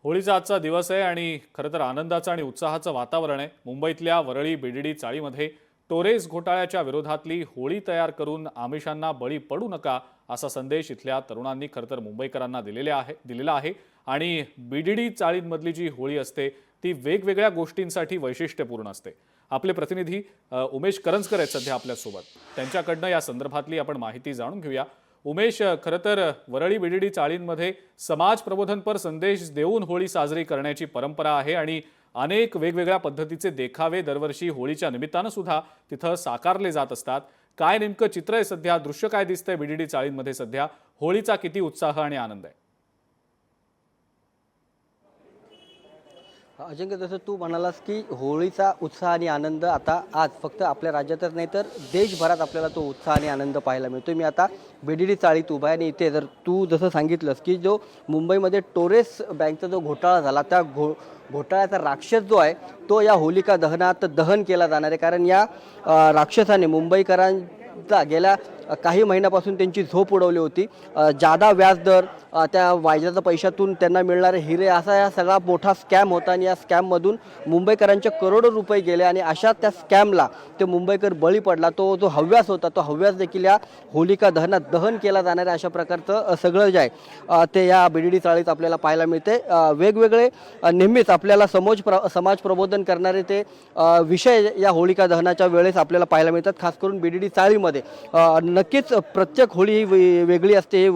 होळीचा आजचा दिवस आहे आणि खरं तर आनंदाचं आणि उत्साहाचं वातावरण आहे। मुंबईतल्या वरळी बीडीडी चाळीमध्ये टोरेस घोटाळ्याच्या विरोधातली होळी तयार करून आमिषांना बळी पडू नका असा संदेश इथल्या तरुणांनी खरं तर मुंबईकरांना दिलेला आहे। आणि बीडीडी चाळींमधली जी होळी असते ती वेगवेगळ्या गोष्टींसाठी वैशिष्ट्यपूर्ण असते। आपले प्रतिनिधी उमेश करंजकर आहेत सध्या आपल्यासोबत, त्यांच्याकडनं या संदर्भातली आपण माहिती जाणून घेऊया। उमेश, खरं तर वरळी बीडीडी चाळींमध्ये समाज प्रबोधनपर संदेश देऊन होळी साजरी करण्याची परंपरा आहे आणि अनेक वेगवेगळ्या पद्धतीचे देखावे दरवर्षी होळीच्या निमित्तानं सुद्धा तिथं साकारले जात असतात। काय नेमकं चित्र आहे सध्या, दृश्य काय दिसतंय बीडीडी चाळींमध्ये सध्या, होळीचा किती उत्साह आणि आनंद आहे? अजिंक्य, जसं तू म्हणालास की होळीचा उत्साह आणि आनंद आता आज फक्त आपल्या राज्यातच नाही तर देशभरात आपल्याला तो उत्साह आणि आनंद पाहायला मिळतो। मी आता बीडीडी चाळीत उभा आहे आणि इथे जर तू जसं सांगितलंस की जो मुंबईमध्ये टोरेस बँकचा जो घोटाळा झाला त्या घोटाळ्याचा राक्षस जो आहे तो या होलिका दहनात दहन केला जाणार आहे। कारण या राक्षसाने मुंबईकरांचा गेल्या काही महिन्यापासून त्यांची झोप उडवली होती। जादा व्याजदर, त्या व्याजाच्या पैशातून त्यांना मिळणारे हिरे, असा या सगळा मोठा स्कॅम होता आणि या स्कॅममधून मुंबईकरांचे करोडो रुपये गेले आणि अशा त्या स्कॅमला ते मुंबईकर बळी पडला। तो जो हव्यास होता तो हव्यास देखील या होलिका दहनात दहन केला जाणार आहे। अशा प्रकारचं सगळं जे आहे ते या बीडीडी चाळीत आपल्याला पाहायला मिळते। वेगवेगळे नेहमीच आपल्याला समाज प्रबोधन करणारे ते विषय या होलिका दहनाच्या वेळेस आपल्याला पाहायला मिळतात। खास करून बीडीडी चाळीमध्ये नक्कीच प्रत्येक होळी ही वेगळी असते, हे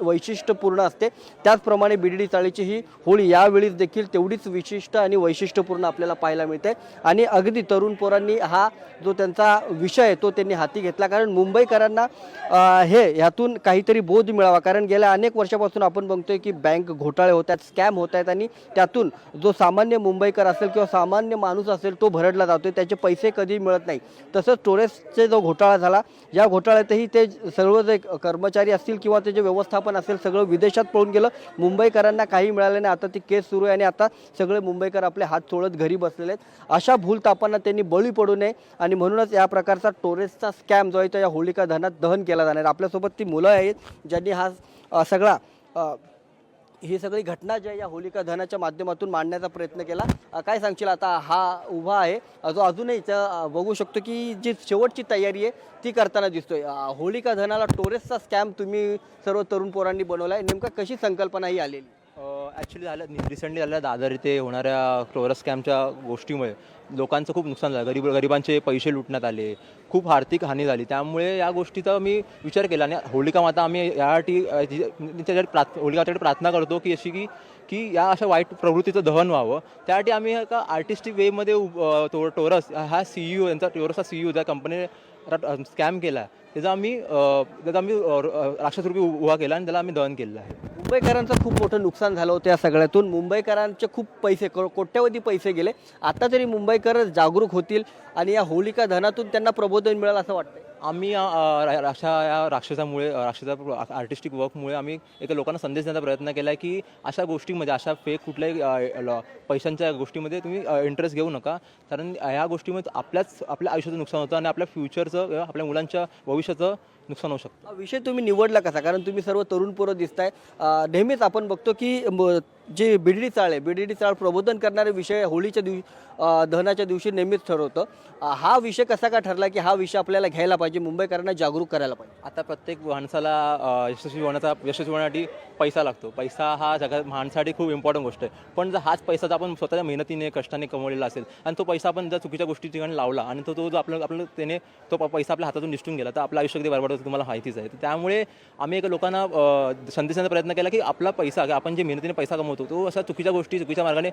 वैशिष्ट्यपूर्ण असते। त्याचप्रमाणे बीडीडी चाळीची ही होळी यावेळी देखील तेवढीच विशिष्ट आणि वैशिष्ट्यपूर्ण आपल्याला पाहायला मिळते। आणि अगदी तरुण पोरांनी हा जो त्यांचा विषय आहे तो त्यांनी हाती घेतला, कारण मुंबईकरांना ह्यातून काहीतरी बोध मिळावा। कारण गेल्या अनेक वर्षापासून आपण बघतोय की बँक घोटाळे होत आहेत, स्कॅम होत आहेत आणि त्यातून जो सामान्य मुंबईकर असेल किंवा सामान्य माणूस असेल तो भरडला जातोय, त्याचे पैसे कधी मिळत नाही। तसंच टोरेसचे जो घोटाळा झाला, या घोटाळ्यातही ते सर्व जे कर्मचारी असतील किंवा ते जे व्यवस्थापन असेल सगळं विदेशात पळून गेलं। मुंबईकरांना काही मिळालं नाही। आता ती केस सुरू आहे आणि आता सगळे मुंबईकर आपले हात चोळत घरी बसलेले आहेत। अशा भूलतापांना त्यांनी बळी पडू नये आणि म्हणूनच या प्रकारचा टोरेसचा स्कॅम जो आहे तो या होलिका दहनात दहन केला जाणार। आपल्यासोबत ती मुलं आहेत ज्यांनी हा सगळा ही सगळी घटना जी आहे या होलिका दहनाच्या माध्यमातून मांडण्याचा प्रयत्न केला। काय सांगशील, आता हा उभा आहे जो अजूनही बघू शकतो की जी शेवटची तयारी आहे ती करताना दिसतोय। होलिका दहनाला टोरेसचा स्कॅम तुम्ही सर्व तरुण पोरांनी बनवला आहे, नेमका कशी संकल्पना ही आलेली? ॲक्च्युली रिसेंटली झालेल्या दादर इथे होणाऱ्या टोरेस स्कॅमच्या गोष्टीमुळे लोकांचं खूप नुकसान झालं। गरिबांचे पैसे लुटण्यात आले, खूप आर्थिक हानी झाली। त्यामुळे या गोष्टीचा मी विचार केला आणि होलिका माता आम्ही यासाठी होलिका मातेकडे प्रार्थना करतो की अशी की या अशा वाईट प्रवृत्तीचं दहन व्हावं। त्यासाठी आम्ही एका आर्टिस्टिक वेमध्ये टोरस हा CEO यांचा टोरसचा CEO त्या कंपनीने स्कॅम केला, त्याचा आम्ही राक्षस रूपी उभा केला आणि त्याला आम्ही दहन केलेलं आहे। मुंबईकरांचं खूप मोठं नुकसान झालं होतं या सगळ्यातून। मुंबईकरांचे खूप पैसे, कोट्यवधी पैसे गेले। आता तरी मुंबईकर जागरूक होतील आणि या होलिका दहनातून त्यांना प्रबोधन मिळेल असं वाटतंय। आम्ही या राक्षसामुळे आर्टिस्टिक वर्कमुळे आम्ही लोकांना संदेश देण्याचा प्रयत्न केला आहे की अशा गोष्टीमध्ये, अशा फेक कुठल्याही पैशांच्या गोष्टीमध्ये तुम्ही इंटरेस्ट घेऊ नका। कारण ह्या गोष्टीमध्ये आपल्या आयुष्याचं नुकसान होतं आणि आपल्या फ्युचरचं, आपल्या मुलांच्या भविष्याचं नुकसान होऊ शकतं। हा विषय तुम्ही निवडला कसा? कारण तुम्ही सर्व तरुण पोरं दिसताय। नेहमीच आपण बघतो की जे बीडीडी चाळ प्रबोधन करणारे विषय होळीच्या दहनाच्या दिवशी नेहमीच ठरवतं। हा विषय कसा का ठरला की हा विषय आपल्याला घ्यायला पाहिजे, मुंबईकरांना जागरूक करायला पाहिजे? आता प्रत्येक माणसाला यशस्वी होण्यासाठी पैसा लागतो। पैसा हा जगात माणसासाठी खूप इम्पॉर्टंट गोष्ट आहे। पण जर हाच पैसा जर आपण स्वतःच्या मेहनतीने कष्टाने कमवलेला असेल आणि तो पैसा आपण जर चुकीच्या गोष्टी ठिकाणी लावला आणि तो जो आपलं त्याने तो पैसा आपल्या हातातून निसटून गेला तर आपलं आयुष्य कधी बरबाद होतं तुम्हाला माहितीच आहे। त्यामुळे आम्ही लोकांना संदेश देण्याचा प्रयत्न केला की आपला पैसा, आपण जे मेहनतीने पैसा कमवतो तो अशा चुकीच्या गोष्टी चुकीच्या मार्गाने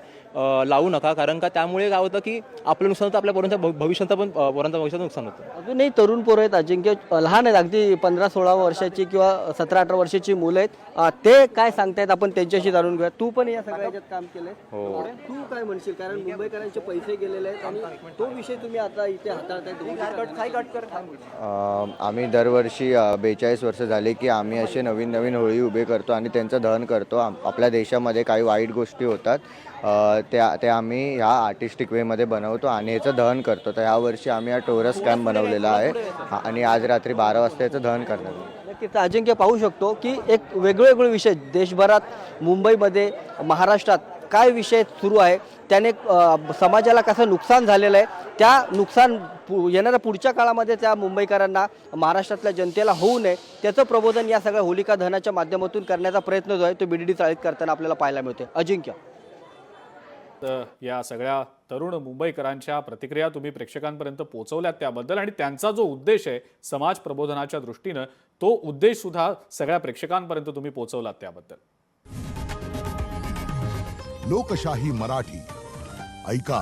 लावू नका। कारण का त्यामुळे काय होतं की आपलं नुकसान होतं, आपल्या पोरांच्या भविष्याचं नुकसान होतं। अजूनही तरुण पोरं आहेत अजिंक्य, लहान आहेत, अगदी 15-16 वर्षाची किंवा 17-18 वर्षाची मुलं आहेत। ते काय सांगतायत आपण त्यांच्याशी जाणून घेऊया। तू पण या सगळ्या ह्याच्यात काम केलंय, तू काय म्हणशील? कारण मुंबईकरांचे पैसे गेलेले आहेत आणि तो विषय तुम्ही आता इथे हाताळताय। आम्ही दरवर्षी 42 वर्ष झाले की आम्ही असे नवीन होळी उभे करतो आणि त्यांचं दहन करतो। आपल्या देशामध्ये काही वाईट गोष्टी होतात ते आम्ही ह्या आर्टिस्टिक वेमध्ये बनवतो आणि याचं दहन करतो। तर यावर्षी आम्ही हा टोरस स्कॅम बनवलेला आहे आणि आज रात्री 12 वाजता याचं दहन करणार आहे। नक्कीच अजिंक्य, पाहू शकतो की एक वेगवेगळे विषय देशभरात, मुंबईमध्ये, महाराष्ट्रात काय विषय सुरू आहे, त्याने समाजाला कसं नुकसान झालेलं आहे, त्या नुकसान येणाऱ्या पुढच्या काळामध्ये त्या मुंबईकरांना, महाराष्ट्रातल्या जनतेला होऊ नये त्याचं प्रबोधन या सगळ्या होलिका दहनाच्या माध्यमातून करण्याचा प्रयत्न जो आहे तो बीडीडी चाळीत करताना आपल्याला पाहायला मिळते. अजिंक्य, तर या सगळ्या तरुण मुंबईकरांच्या प्रतिक्रिया तुम्ही प्रेक्षकांपर्यंत पोहोचवल्यात त्याबद्दल, आणि त्यांचा जो उद्देश आहे समाज प्रबोधनाच्या दृष्टीनं, तो उद्देश सुद्धा सगळ्या प्रेक्षकांपर्यंत तुम्ही पोहोचवलात त्याबद्दल. लोकशाही मराठी ऐका,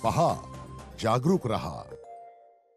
पहा, जागरूक रहा.